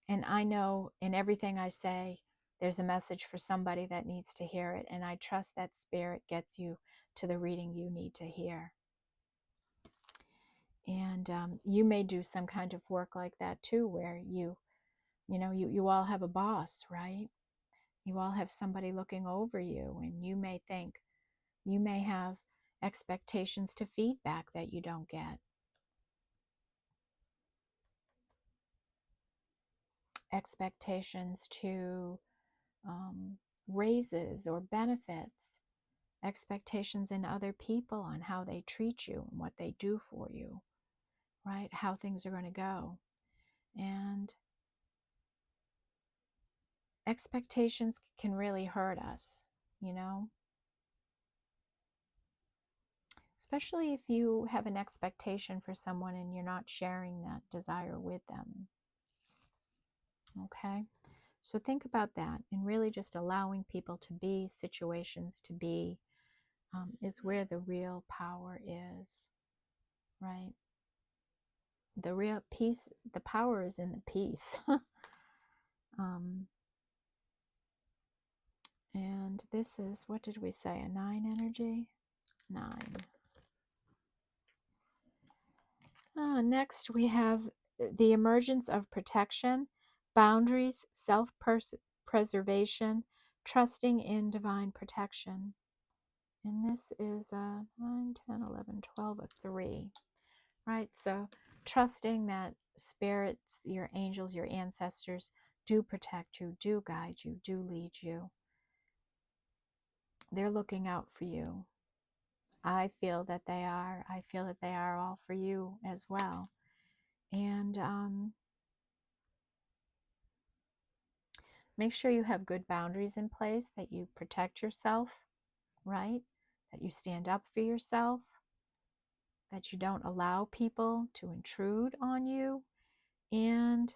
And I know in everything I say, there's a message for somebody that needs to hear it. And I trust that Spirit gets you to the reading you need to hear. And you may do some kind of work like that too, where you all have a boss, right? You all have somebody looking over you, and you may have expectations to feedback that you don't get. expectations to raises or benefits, expectations in other people on how they treat you and what they do for you, right? How things are going to go. And expectations can really hurt us, you know, especially if you have an expectation for someone and you're not sharing that desire with them. Okay? So think about that, and really just allowing people to be, situations to be, is where the real power is, right? The real peace, the power is in the peace. And this is, what did we say, a 9 energy? 9. Next, we have the emergence of protection, boundaries, self-preservation, trusting in divine protection. And this is 9, 10, 11, 12, a 3. Right? So trusting that spirits, your angels, your ancestors do protect you, do guide you, do lead you. They're looking out for you. I feel that they are. I feel that they are all for you as well. And make sure you have good boundaries in place, that you protect yourself, right? That you stand up for yourself, that you don't allow people to intrude on you. And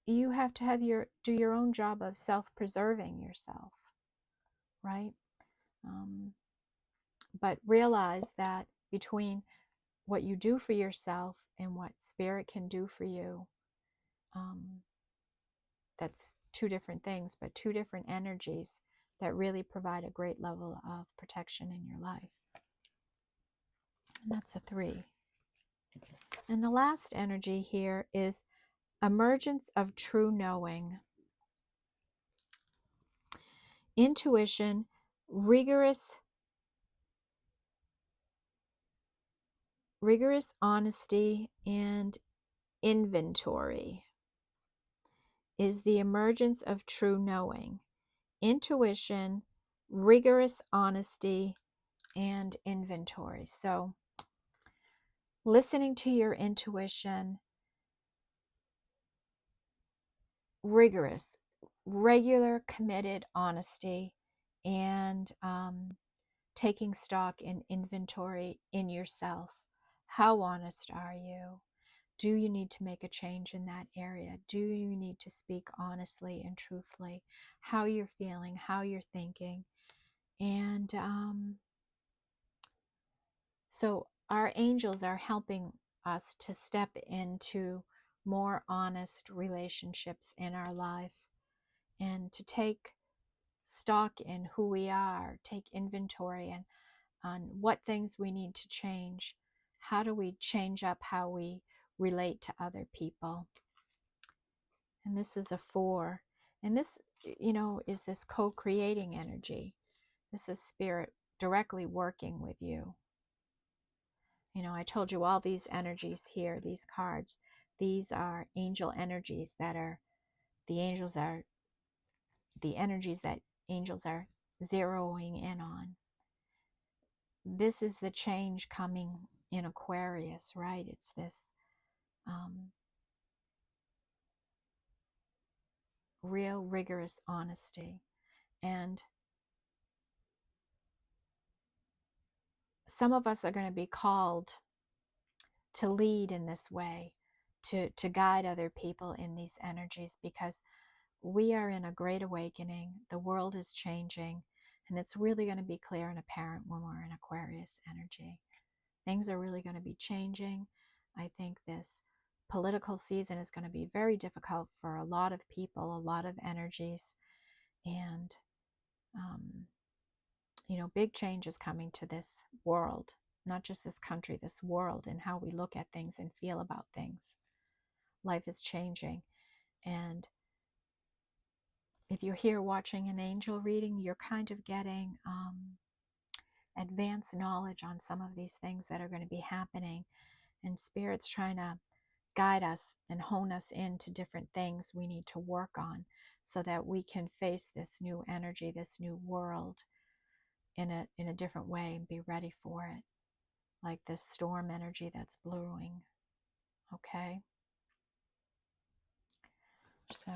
you have to have do your own job of self-preserving yourself, right? But realize that between what you do for yourself and what spirit can do for you, that's two different things, but two different energies that really provide a great level of protection in your life. And that's a 3. And the last energy here is emergence of true knowing, intuition, rigorous honesty, and inventory is the emergence of true knowing, intuition, rigorous honesty, and inventory. So listening to your intuition, rigorous, regular, committed honesty, and taking stock in inventory in yourself. How honest are you? Do you need to make a change in that area? Do you need to speak honestly and truthfully? How you're feeling, how you're thinking. And so our angels are helping us to step into more honest relationships in our life and to take stock in who we are, take inventory and on what things we need to change. How do we change up how we relate to other people? And this is a 4. And this, is this co-creating energy. This is spirit directly working with you. I told you all these energies here, these cards, these are angel energies the energies that angels are zeroing in on. This is the change coming in Aquarius, right? It's this real rigorous honesty. And some of us are going to be called to lead in this way, to guide other people in these energies, because we are in a great awakening. The world is changing, and it's really going to be clear and apparent when we're in Aquarius energy. Things are really going to be changing. I think this political season is going to be very difficult for a lot of people, a lot of energies, and big change is coming to this world, not just this country, this world, and how we look at things and feel about things. Life is changing. And if you're here watching an angel reading, you're kind of getting advanced knowledge on some of these things that are going to be happening. And Spirit's trying to guide us and hone us into different things we need to work on so that we can face this new energy, this new world in a different way and be ready for it, like this storm energy that's brewing. Okay? So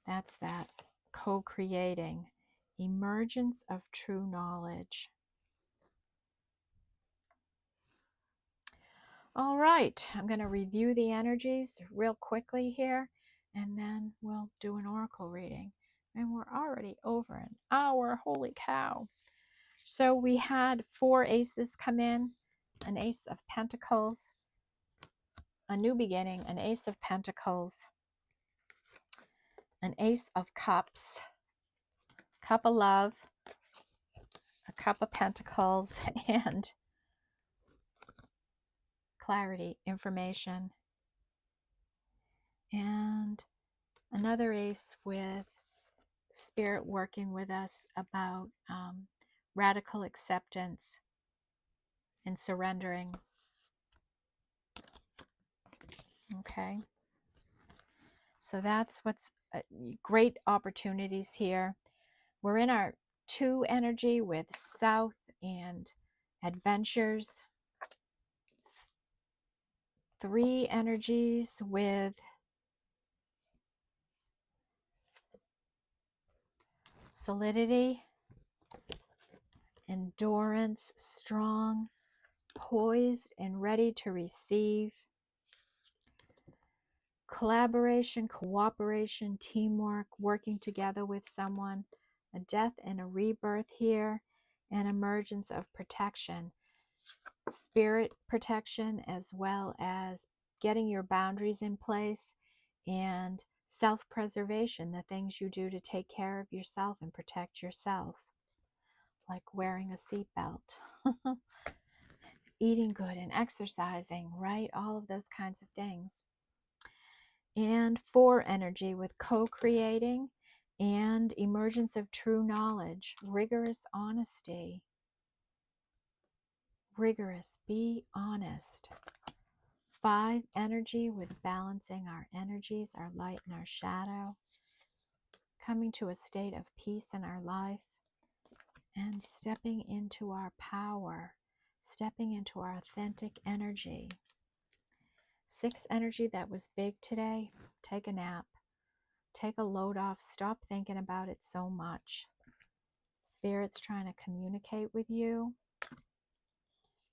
that's that co-creating, emergence of true knowledge. All right, I'm going to review the energies real quickly here, and then we'll do an oracle reading. And we're already over an hour. Holy cow. So we had 4 aces come in, an ace of pentacles, a new beginning, an ace of pentacles, an ace of cups, cup of love, a cup of pentacles, and clarity, information, and another ace with spirit working with us about radical acceptance and surrendering. Okay, so that's what's great opportunities here. We're in our 2 energy with South and adventures. 3 energies with solidity, endurance, strong, poised and ready to receive. Collaboration, cooperation, teamwork, working together with someone, a death and a rebirth here, and emergence of protection, spirit protection, as well as getting your boundaries in place and self-preservation, the things you do to take care of yourself and protect yourself, like wearing a seatbelt, eating good and exercising, right? All of those kinds of things. And 4 energy with co-creating and emergence of true knowledge, rigorous honesty. Rigorous, be honest. 5 energy with balancing our energies, our light and our shadow, coming to a state of peace in our life and stepping into our power, stepping into our authentic energy. 6 energy that was big today, take a nap. Take a load off. Stop thinking about it so much. Spirit's trying to communicate with you.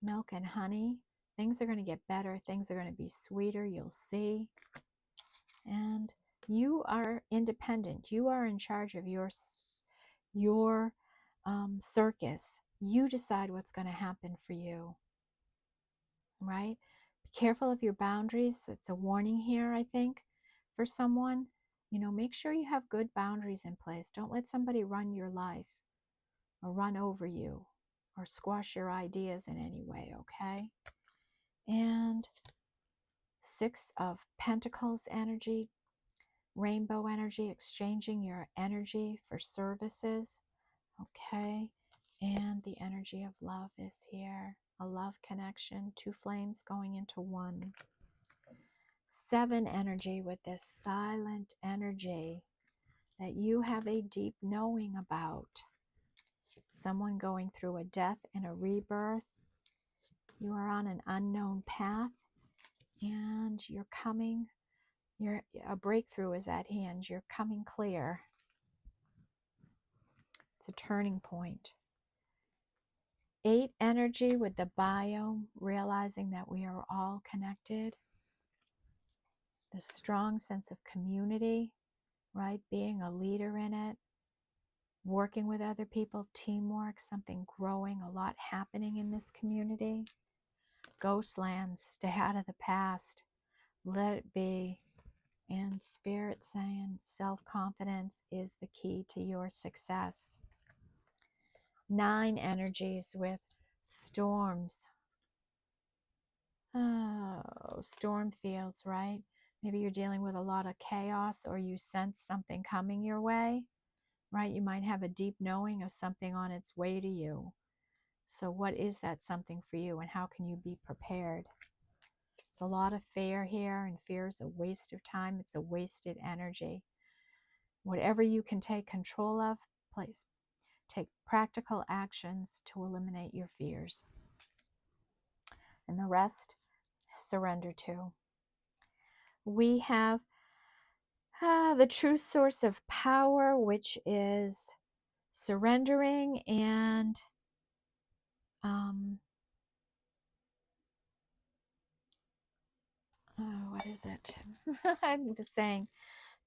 Milk and honey. Things are going to get better. Things are going to be sweeter. You'll see. And you are independent. You are in charge of your circus. You decide what's going to happen for you. Right? Be careful of your boundaries. It's a warning here, I think, for someone. You know, make sure you have good boundaries in place. Don't let somebody run your life or run over you or squash your ideas in any way, okay? And 6 of Pentacles energy, rainbow energy, exchanging your energy for services, okay? And the energy of love is here, a love connection, 2 flames going into 1. 7 energy with this silent energy that you have a deep knowing about. Someone going through a death and a rebirth. You are on an unknown path and you're coming, a breakthrough is at hand. You're coming clear. It's a turning point. 8 energy with the biome, realizing that we are all connected. The strong sense of community, right? Being a leader in it. Working with other people, teamwork, something growing, a lot happening in this community. Ghostlands, stay out of the past. Let it be. And Spirit saying self-confidence is the key to your success. 9 energies with storms. Oh, storm fields, right? Maybe you're dealing with a lot of chaos or you sense something coming your way, right? You might have a deep knowing of something on its way to you. So what is that something for you and how can you be prepared? There's a lot of fear here, and fear is a waste of time. It's a wasted energy. Whatever you can take control of, please take practical actions to eliminate your fears. And the rest, surrender to. We have the true source of power, which is surrendering and what is it? I'm just saying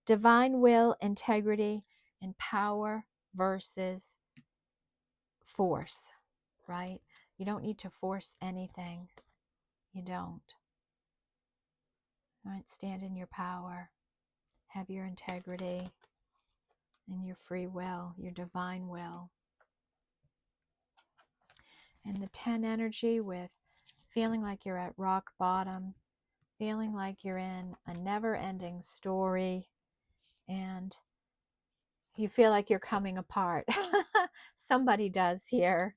divine will, integrity, and power versus force, right? You don't need to force anything. You don't. All right, stand in your power. Have your integrity and your free will, your divine will. And the 10 energy with feeling like you're at rock bottom, feeling like you're in a never-ending story, and you feel like you're coming apart. Somebody does here,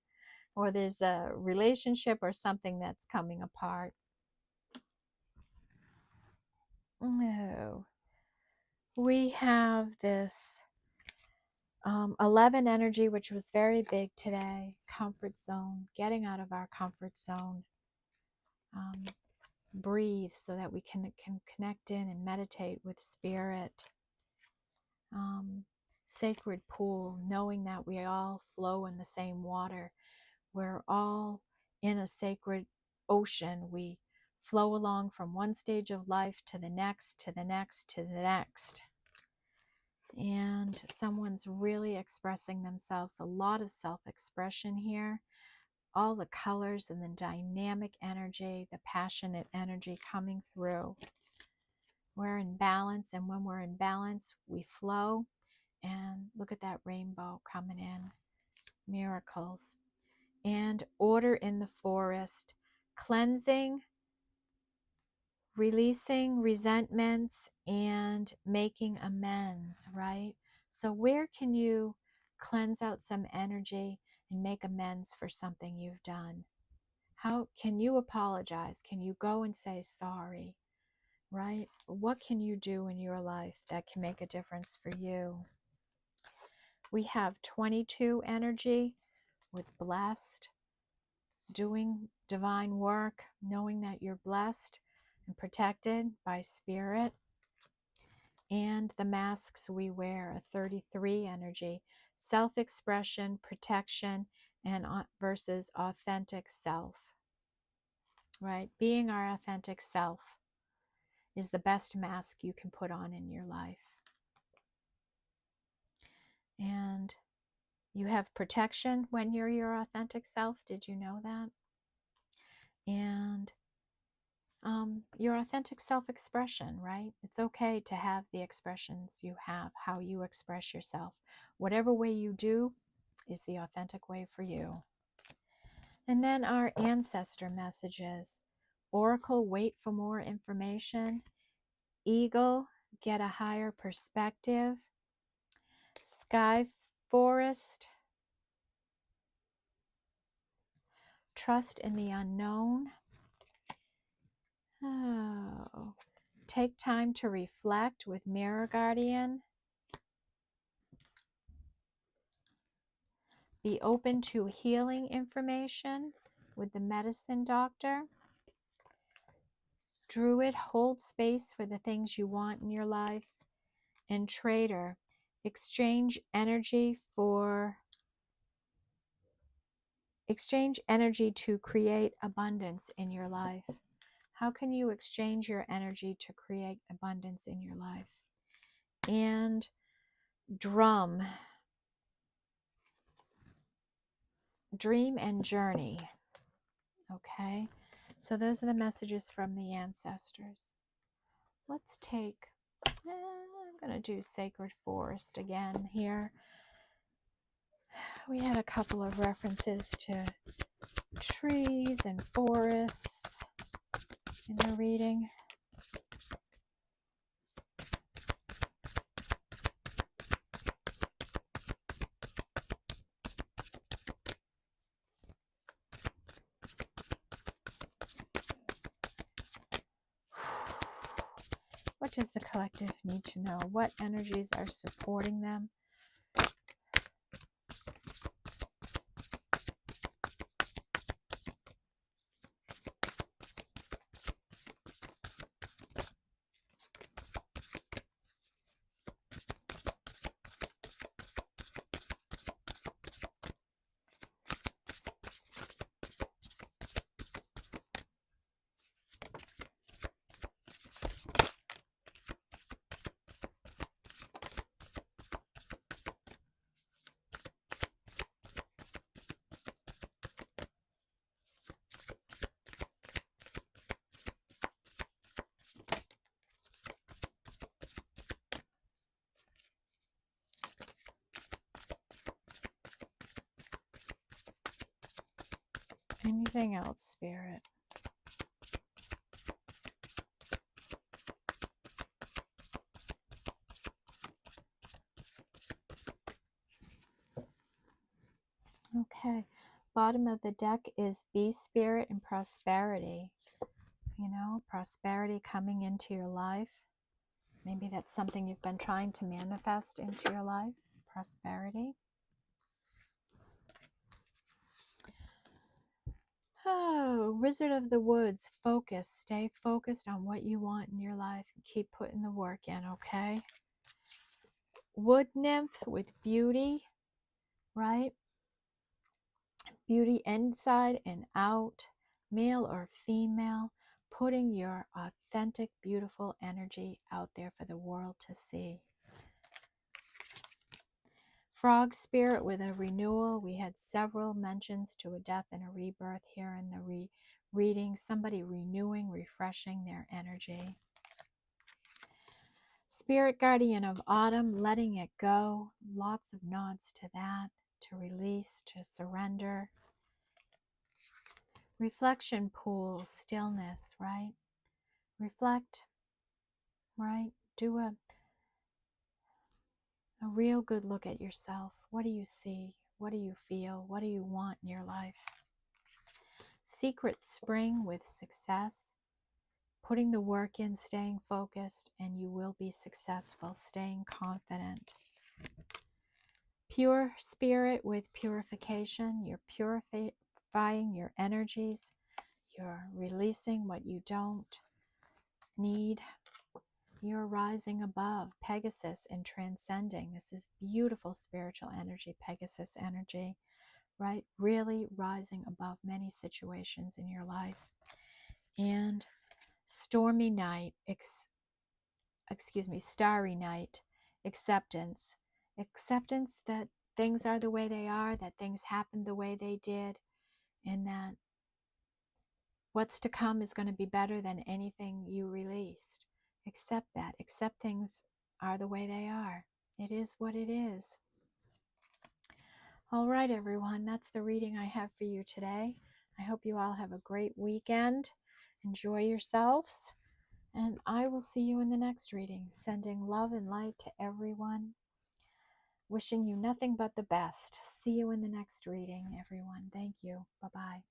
or there's a relationship or something that's coming apart. No. We have this 11 energy, which was very big today. Comfort zone, getting out of our comfort zone. Breathe so that we can connect in and meditate with spirit. Sacred pool, knowing that we all flow in the same water. We're all in a sacred ocean. We flow along from one stage of life to the next, to the next, to the next. And someone's really expressing themselves. A lot of self-expression here. All the colors and the dynamic energy, the passionate energy coming through. We're in balance, and when we're in balance, we flow. And look at that rainbow coming in. Miracles. And order in the forest. Cleansing, releasing resentments, and making amends, right? So where can you cleanse out some energy and make amends for something you've done? How can you apologize? Can you go and say sorry, right? What can you do in your life that can make a difference for you? We have 22 energy with blessed, doing divine work, knowing that you're blessed and protected by spirit. And the masks we wear, a 33 energy, self-expression, protection, and versus authentic self, right? Being our authentic self is the best mask you can put on in your life. And you have protection when you're your authentic self. Did you know that? And your authentic self-expression, right? It's okay to have the expressions you have, how you express yourself. Whatever way you do is the authentic way for you. And then our ancestor messages. Oracle, wait for more information. Eagle, get a higher perspective. Sky forest, trust in the unknown. Oh, take time to reflect with Mirror Guardian. Be open to healing information with the Medicine Doctor. Druid, hold space for the things you want in your life. And Trader, exchange energy to create abundance in your life. How can you exchange your energy to create abundance in your life? And Drum, dream and journey. Okay, so those are the messages from the ancestors. Let's take, I'm going to do Sacred Forest again here. We had a couple of references to trees and forests in the reading. What does the collective need to know? What energies are supporting them? Anything else, Spirit? Okay. Bottom of the deck is Be Spirit and Prosperity. You know, prosperity coming into your life. Maybe that's something you've been trying to manifest into your life. Prosperity. Oh, Wizard of the Woods, focus. Stay focused on what you want in your life and keep putting the work in, okay? Wood Nymph with beauty, right? Beauty inside and out, male or female, putting your authentic, beautiful energy out there for the world to see. Frog Spirit with a renewal. We had several mentions to a death and a rebirth here in the reading. Somebody renewing, refreshing their energy. Spirit Guardian of Autumn, letting it go. Lots of nods to that, to release, to surrender. Reflection Pool, stillness, right? Reflect, right? Do a real good look at yourself. What do you see? What do you feel? What do you want in your life? Secret Spring with success. Putting the work in, staying focused, and you will be successful. Staying confident. Pure Spirit with purification. You're purifying your energies. You're releasing what you don't need. You're rising above. Pegasus and transcending. This is beautiful spiritual energy, Pegasus energy, right? Really rising above many situations in your life. And Stormy Night, Starry Night, acceptance. Acceptance that things are the way they are, that things happened the way they did, and that what's to come is going to be better than anything you released. Accept that. Accept things are the way they are. It is what it is. All right, everyone. That's the reading I have for you today. I hope you all have a great weekend. Enjoy yourselves. And I will see you in the next reading. Sending love and light to everyone. Wishing you nothing but the best. See you in the next reading, everyone. Thank you. Bye-bye.